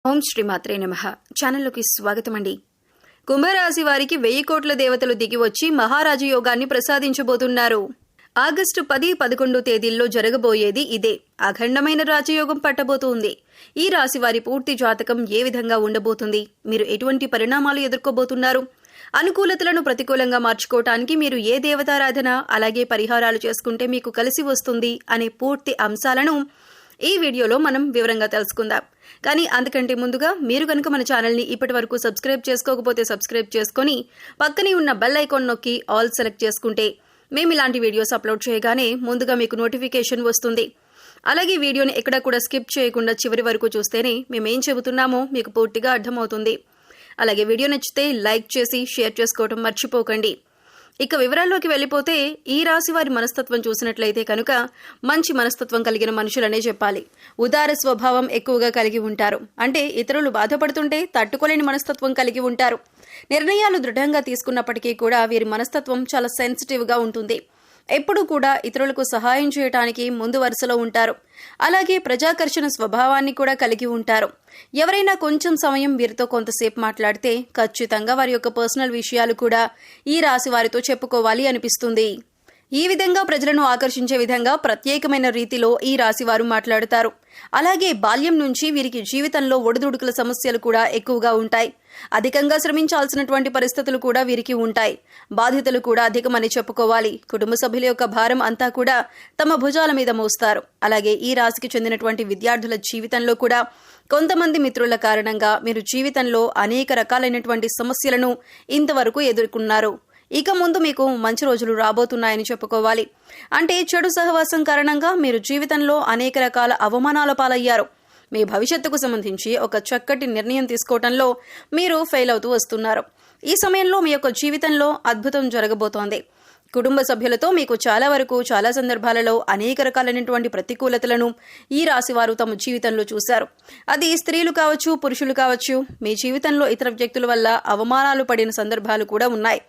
ఓం శ్రీ మాత్రే నమః. ఛానల్లోకి స్వాగతం అండి. కుంభరాశి వారికి 1000 కోట్ల దేవతలు దిగి వచ్చి మహారాజు యోగాన్ని ప్రసాదించబోతున్నారు. ఆగస్టు 10, 11 తేదీల్లో జరగబోయేది ఇదే. అఖండమైన రాజయోగం పట్టబోతుంది. ఈ రాశి వారి పూర్తి జాతకం ఏ విధంగా ఉండబోతుంది, మీరు ఎటువంటి పరిణామాలు ఎదుర్కోబోతున్నారు, అనుకూలతలను ప్రతికూలంగా మార్చుకోవటానికి మీరు ఏ దేవతారాధన అలాగే పరిహారాలు చేసుకుంటే మీకు కలిసి వస్తుంది అనే పూర్తి అంశాలను ఈ వీడియోలో మనం వివరంగా తెలుసుకుందాం. కానీ అంతకంటే ముందుగా మీరు కనుక మన ఛానల్ని ఇప్పటి వరకు సబ్స్క్రైబ్ చేసుకోకపోతే సబ్స్క్రైబ్ చేసుకుని పక్కనే ఉన్న బెల్ ఐకాన్ నొక్కి ఆల్ సెలెక్ట్ చేసుకుంటే మేము ఇలాంటి వీడియోస్ అప్లోడ్ చేయగానే ముందుగా మీకు నోటిఫికేషన్ వస్తుంది. అలాగే వీడియోని ఎక్కడా కూడా స్కిప్ చేయకుండా చివరి వరకు చూస్తేనే మేమేం చెబుతున్నామో మీకు పూర్తిగా అర్థమవుతుంది. అలాగే వీడియో నచ్చితే లైక్ చేసి షేర్ చేసుకోవడం మర్చిపోకండి. ఇక వివరాల్లోకి వెళ్ళిపోతే ఈ రాశి వారి మనస్తత్వం చూసినట్లయితే కనుక మంచి మనస్తత్వం కలిగిన మనుషులనే చెప్పాలి. ఉదార స్వభావం ఎక్కువగా కలిగి ఉంటారు. అంటే ఇతరులు బాధపడుతుంటే తట్టుకోలేని మనస్తత్వం కలిగి ఉంటారు. నిర్ణయాలు దృఢంగా తీసుకున్నప్పటికీ కూడా వీరి మనస్తత్వం చాలా సెన్సిటివ్గా ఉంటుంది. ఎప్పుడూ కూడా ఇతరులకు సహాయం చేయడానికి ముందు వరుసలో ఉంటారు. అలాగే ప్రజాకర్షణ స్వభావాన్ని కూడా కలిగి ఉంటారు. ఎవరైనా కొంచెం సమయం వీరితో కొంతసేపు మాట్లాడితే ఖచ్చితంగా వారి యొక్క పర్సనల్ విషయాలు కూడా ఈ రాశి వారితో చెప్పుకోవాలి అనిపిస్తుంది. ఈ విధంగా ప్రజలను ఆకర్షించే విధంగా ప్రత్యేకమైన రీతిలో ఈ రాశి వారు మాట్లాడతారు. అలాగే బాల్యం నుంచి వీరికి జీవితంలో ఒడిదుడుకుల సమస్యలు కూడా ఎక్కువగా ఉంటాయి. అధికంగా శ్రమించాల్సినటువంటి పరిస్థితులు కూడా వీరికి ఉంటాయి. బాధ్యతలు కూడా అధికమని చెప్పుకోవాలి. కుటుంబ సభ్యుల యొక్క భారం అంతా కూడా తమ భుజాల మీద మోస్తారు. అలాగే ఈ రాశికి చెందినటువంటి విద్యార్థుల జీవితంలో కూడా కొంతమంది మిత్రుల కారణంగా మీరు జీవితంలో అనేక రకాలైనటువంటి సమస్యలను ఇంతవరకు ఎదుర్కొన్నారు. ఇక ముందు మీకు మంచి రోజులు రాబోతున్నాయని చెప్పుకోవాలి. అంటే చెడు సహవాసం కారణంగా మీరు జీవితంలో అనేక రకాల అవమానాల పాలయ్యారు. మీ భవిష్యత్తుకు సంబంధించి ఒక చక్కటి నిర్ణయం తీసుకోవడంలో మీరు ఫెయిల్ అవుతూ వస్తున్నారు. ఈ సమయంలో మీ యొక్క జీవితంలో అద్భుతం జరగబోతోంది. కుటుంబ సభ్యులతో మీకు చాలా సందర్భాలలో అనేక రకాలైనటువంటి ప్రతికూలతలను ఈ రాశి వారు తమ జీవితంలో చూశారు. అది స్త్రీలు కావచ్చు, పురుషులు కావచ్చు. మీ జీవితంలో ఇతర వ్యక్తుల వల్ల అవమానాలు పడిన సందర్భాలు కూడా ఉన్నాయి.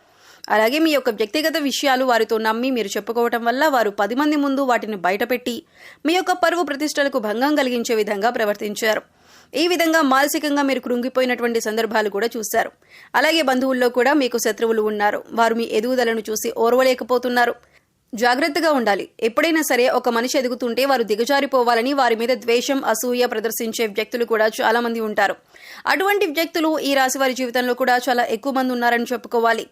అలాగే మీ యొక్క వ్యక్తిగత విషయాలు వారితో నమ్మి మీరు చెప్పుకోవటం వల్ల వారు 10 మంది ముందు వాటిని బయటపెట్టి మీ యొక్క పరువు ప్రతిష్టలకు భంగం కలిగించే విధంగా ప్రవర్తించారు. ఈ విధంగా మానసికంగా మీరు కృంగిపోయినటువంటి సందర్భాలు కూడా చూశారు. అలాగే బంధువుల్లో కూడా మీకు శత్రువులు ఉన్నారు. వారు మీ ఎదుగుదలను చూసి ఓర్వలేకపోతున్నారు. జాగ్రత్తగా ఉండాలి. ఎప్పుడైనా సరే ఒక మనిషి ఎదుగుతుంటే వారు దిగజారిపోవాలని వారి మీద ద్వేషం, అసూయ ప్రదర్శించే వ్యక్తులు కూడా చాలా మంది ఉంటారు. అటువంటి వ్యక్తులు ఈ రాశి వారి జీవితంలో కూడా చాలా ఎక్కువ మంది ఉన్నారని చెప్పుకోవాలి.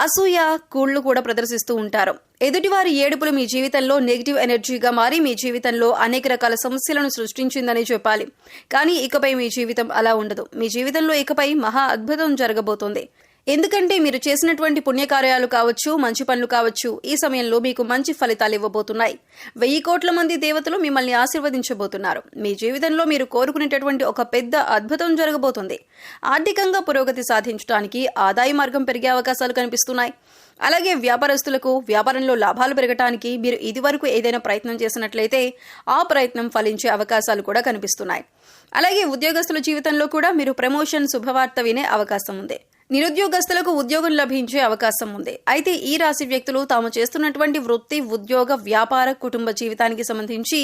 అసూయ, కూళ్లు కూడా ప్రదర్శిస్తూ ఉంటారు. ఎదుటివారి ఏడుపులు మీ జీవితంలో నెగిటివ్ ఎనర్జీగా మారి మీ జీవితంలో అనేక రకాల సమస్యలను సృష్టించిందని చెప్పాలి. కానీ ఇకపై మీ జీవితం అలా ఉండదు. మీ జీవితంలో ఇకపై మహా అద్భుతం జరగబోతోంది. ఎందుకంటే మీరు చేసినటువంటి పుణ్యకార్యాలు కావచ్చు, మంచి పనులు కావచ్చు, ఈ సమయంలో మీకు మంచి ఫలితాలు ఇవ్వబోతున్నాయి. 1000 కోట్ల మంది దేవతలు మిమ్మల్ని ఆశీర్వదించబోతున్నారు. మీ జీవితంలో మీరు కోరుకునేటటువంటి ఒక పెద్ద అద్భుతం జరగబోతుంది. ఆర్థికంగా పురోగతి సాధించడానికి ఆదాయ మార్గం పెరిగే అవకాశాలు కనిపిస్తున్నాయి. అలాగే వ్యాపారస్తులకు వ్యాపారంలో లాభాలు పెరగటానికి మీరు ఇదివరకు ఏదైనా ప్రయత్నం చేసినట్లయితే ఆ ప్రయత్నం ఫలించే అవకాశాలు కూడా కనిపిస్తున్నాయి. అలాగే ఉద్యోగస్తుల జీవితంలో కూడా మీరు ప్రమోషన్ శుభవార్త వినే అవకాశం ఉంది. నిరుద్యోగస్తులకు ఉద్యోగం లభించే అవకాశం ఉంది. అయితే ఈ రాశి వ్యక్తులు తాము చేస్తున్నటువంటి వృత్తి, ఉద్యోగ, వ్యాపార, కుటుంబ జీవితానికి సంబంధించి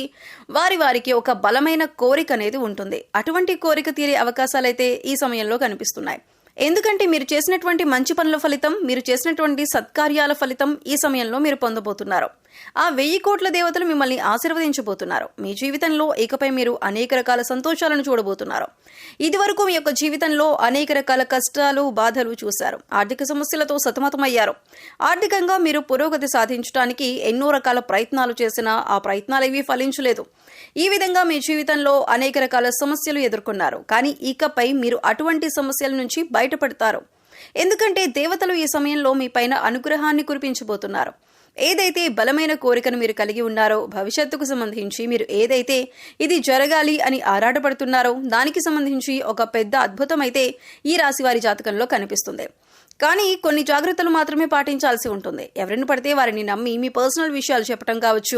వారికి ఒక బలమైన కోరిక అనేది ఉంటుంది. అటువంటి కోరిక తీరే అవకాశాలైతే ఈ సమయంలో కనిపిస్తున్నాయి. ఎందుకంటే మీరు చేసినటువంటి మంచి పనుల ఫలితం, మీరు చేసినటువంటి సత్కార్యాల ఫలితం ఈ సమయంలో మీరు పొందబోతున్నారు. ఆ 1000 కోట్ల దేవతలు మిమ్మల్ని ఆశీర్వదించబోతున్నారు. మీ జీవితంలో ఇకపై మీరు అనేక రకాల సంతోషాలను చూడబోతున్నారు. ఇదివరకు మీ యొక్క జీవితంలో అనేక రకాల కష్టాలు, బాధలు చూశారు. ఆర్థిక సమస్యలతో సతమతమయ్యారు. ఆర్థికంగా మీరు పురోగతి సాధించడానికి ఎన్నో రకాల ప్రయత్నాలు చేసినా ఆ ప్రయత్నాలేవీ ఫలించలేదు. ఈ విధంగా మీ జీవితంలో అనేక రకాల సమస్యలు ఎదుర్కొన్నారు. కానీ ఇకపై మీరు అటువంటి సమస్యల నుంచి బయటపడతారు. ఎందుకంటే దేవతలు ఈ సమయంలో మీ పైన అనుగ్రహాన్ని కురిపించబోతున్నారు. ఏదైతే బలమైన కోరికను మీరు కలిగి ఉన్నారో, భవిష్యత్తుకు సంబంధించి మీరు ఏదైతే ఇది జరగాలి అని ఆరాటపడుతున్నారో దానికి సంబంధించి ఒక పెద్ద అద్భుతం అయితే ఈ రాశి వారి జాతకంలో కనిపిస్తుంది. కానీ కొన్ని జాగ్రత్తలు మాత్రమే పాటించాల్సి ఉంటుంది. ఎవరిని పడితే వారిని నమ్మి మీ పర్సనల్ విషయాలు చెప్పడం కావచ్చు,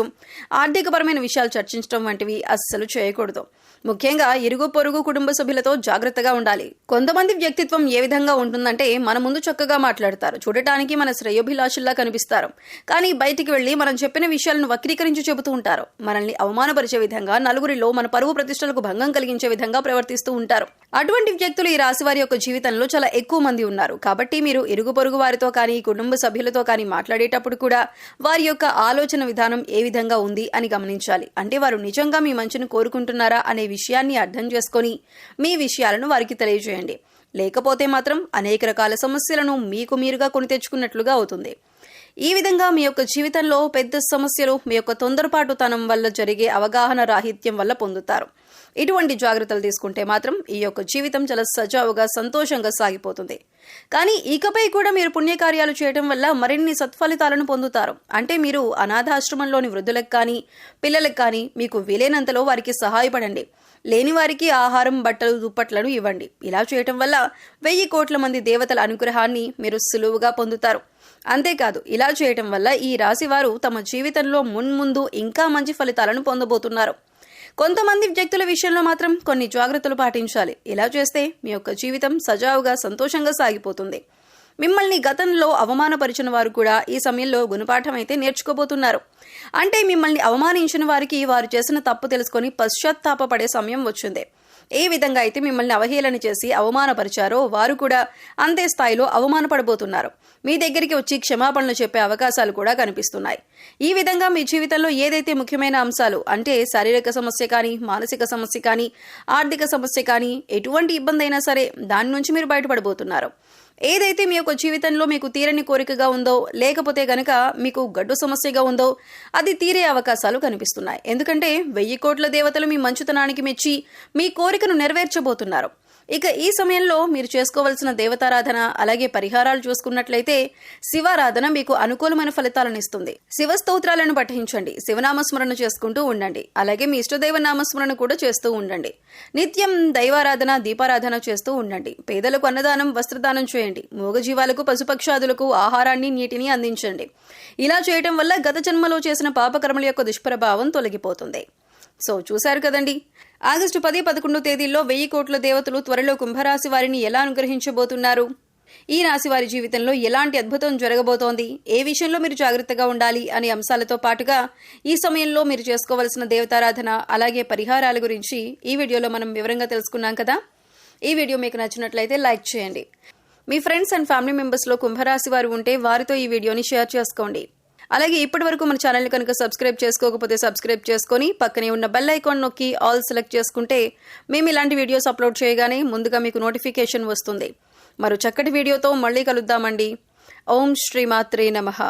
ఆర్థికపరమైన విషయాలు చర్చించడం వంటివి అస్సలు చేయకూడదు. ముఖ్యంగా ఇరుగు పొరుగు కుటుంబ సభ్యులతో జాగ్రత్తగా ఉండాలి. కొంతమంది వ్యక్తిత్వం ఏ విధంగా ఉంటుందంటే మన ముందు చక్కగా మాట్లాడతారు, చూడటానికి మన శ్రేయోభిలాషుల్లా కనిపిస్తారు, కానీ బయటికి వెళ్లి మనం చెప్పిన విషయాలను వక్రీకరించి చెబుతూ ఉంటారు. మనల్ని అవమానపరిచే విధంగా, నలుగురిలో మన పరువు ప్రతిష్టలకు భంగం కలిగించే విధంగా ప్రవర్తిస్తూ ఉంటారు. అటువంటి వ్యక్తులు ఈ రాశి వారి యొక్క జీవితంలో చాలా ఎక్కువ మంది ఉన్నారు. కాబట్టి మీరు ఇరుగు పొరుగు వారితో కానీ, కుటుంబ సభ్యులతో కానీ మాట్లాడేటప్పుడు కూడా వారి యొక్క ఆలోచన విధానం ఏ విధంగా ఉంది అని గమనించాలి. అంటే వారు నిజంగా మీ మంచిని కోరుకుంటున్నారా అనే విషయాన్ని అర్థం చేసుకొని మీ విషయాలను వారికి తెలియజేయండి. లేకపోతే మాత్రం అనేక రకాల సమస్యలను మీకు మీరుగా కొని తెచ్చుకున్నట్లుగా అవుతుంది. ఈ విధంగా మీ యొక్క జీవితంలో పెద్ద సమస్యలు మీ యొక్క తొందరపాటుతనం వల్ల జరిగే అవగాహన రాహిత్యం వల్ల పొందుతారు. ఇటువంటి జాగ్రత్తలు తీసుకుంటే మాత్రం ఈ యొక్క జీవితం చాలా సజావుగా, సంతోషంగా సాగిపోతుంది. కానీ ఇకపై కూడా మీరు పుణ్యకార్యాలు చేయడం వల్ల మరిన్ని సత్ఫలితాలను పొందుతారు. అంటే మీరు అనాథాశ్రమంలోని వృద్ధులకు కానీ, పిల్లలకు కానీ మీకు వీలైనంతలో వారికి సహాయపడండి. లేని వారికి ఆహారం, బట్టలు, దుప్పట్లను ఇవ్వండి. ఇలా చేయటం వల్ల 1000 కోట్ల మంది దేవతల అనుగ్రహాన్ని మీరు సులువుగా పొందుతారు. అంతేకాదు, ఇలా చేయటం వల్ల ఈ రాశి వారు తమ జీవితంలో మున్ముందు ఇంకా మంచి ఫలితాలను పొందబోతున్నారు. కొంతమంది వ్యక్తుల విషయంలో మాత్రం కొన్ని జాగ్రత్తలు పాటించాలి. ఇలా చేస్తే మీ యొక్క జీవితం సజావుగా, సంతోషంగా సాగిపోతుంది. మిమ్మల్ని గతంలో అవమానపరిచిన వారు కూడా ఈ సమయంలో గుణపాఠం అయితే నేర్చుకోబోతున్నారు. అంటే మిమ్మల్ని అవమానించిన వారికి వారు చేసిన తప్పు తెలుసుకొని పశ్చాత్తాపపడే సమయం వచ్చింది. ఏ విధంగా అయితే మిమ్మల్ని అవహేళన చేసి అవమానపరిచారో వారు కూడా అంతే స్థాయిలో అవమానపడబోతున్నారు. మీ దగ్గరికి వచ్చి క్షమాపణలు చెప్పే అవకాశాలు కూడా కనిపిస్తున్నాయి. ఈ విధంగా మీ జీవితంలో ఏదైతే ముఖ్యమైన అంశాలు, అంటే శారీరక సమస్య కానీ, మానసిక సమస్య కానీ, ఆర్థిక సమస్య కానీ, ఎటువంటి ఇబ్బంది అయినా సరే దాని నుంచి మీరు బయటపడబోతున్నారు. ఏదైతే మీ యొక్క జీవితంలో మీకు తీరని కోరికగా ఉందో, లేకపోతే గనక మీకు గడ్డు సమస్యగా ఉందో అది తీరే అవకాశాలు కనిపిస్తున్నాయి. ఎందుకంటే 1000 కోట్ల దేవతలు మీ మంచుతనానికి మెచ్చి మీ కోరికను నెరవేర్చబోతున్నారు. ఇక ఈ సమయంలో మీరు చేసుకోవాల్సిన దేవతారాధన, అలాగే పరిహారాలు చూసుకున్నట్లయితే శివారాధన మీకు అనుకూలమైన ఫలితాలను ఇస్తుంది. శివ స్తోత్రాలను పఠించండి, శివనామస్మరణ చేసుకుంటూ ఉండండి. అలాగే మీ ఇష్టదైవ నామస్మరణ కూడా చేస్తూ ఉండండి. నిత్యం దైవారాధన, దీపారాధన చేస్తూ ఉండండి. పేదలకు అన్నదానం, వస్త్రదానం చేయండి. మూగజీవాలకు, పశుపక్షాదులకు ఆహారాన్ని, నీటిని అందించండి. ఇలా చేయటం వల్ల గత జన్మలో చేసిన పాపకర్మల యొక్క దుష్ప్రభావం తొలగిపోతుంది. సో చూశారు కదండి, ఆగస్టు 10, 11 తేదీల్లో 1000 కోట్ల దేవతలు త్వరలో కుంభరాశి వారిని ఎలా అనుగ్రహించబోతున్నారు, ఈ రాశి వారి జీవితంలో ఎలాంటి అద్భుతం జరగబోతోంది, ఏ విషయంలో మీరు జాగ్రత్తగా ఉండాలి అనే అంశాలతో పాటుగా ఈ సమయంలో మీరు చేసుకోవాల్సిన దేవతారాధన, అలాగే పరిహారాల గురించి ఈ వీడియోలో మనం వివరంగా తెలుసుకున్నాం కదా. ఈ వీడియో మీకు నచ్చినట్లయితే లైక్ చేయండి. మీ ఫ్రెండ్స్ అండ్ ఫ్యామిలీ మెంబర్స్లో కుంభరాశి వారు ఉంటే వారితో ఈ వీడియోని షేర్ చేసుకోండి. అలాగే ఇప్పటి వరకు మన ఛానల్ని కనుక సబ్స్క్రైబ్ చేసుకోకపోతే సబ్స్క్రైబ్ చేసుకొని పక్కనే ఉన్న బెల్ ఐకాన్ నొక్కి ఆల్ సెలెక్ట్ చేసుకుంటే మేము ఇలాంటి వీడియోస్ అప్లోడ్ చేయగానే ముందుగా మీకు నోటిఫికేషన్ వస్తుంది. మరో చక్కటి వీడియోతో మళ్ళీ కలుద్దామండి. ఓం శ్రీ మాత్రే నమః.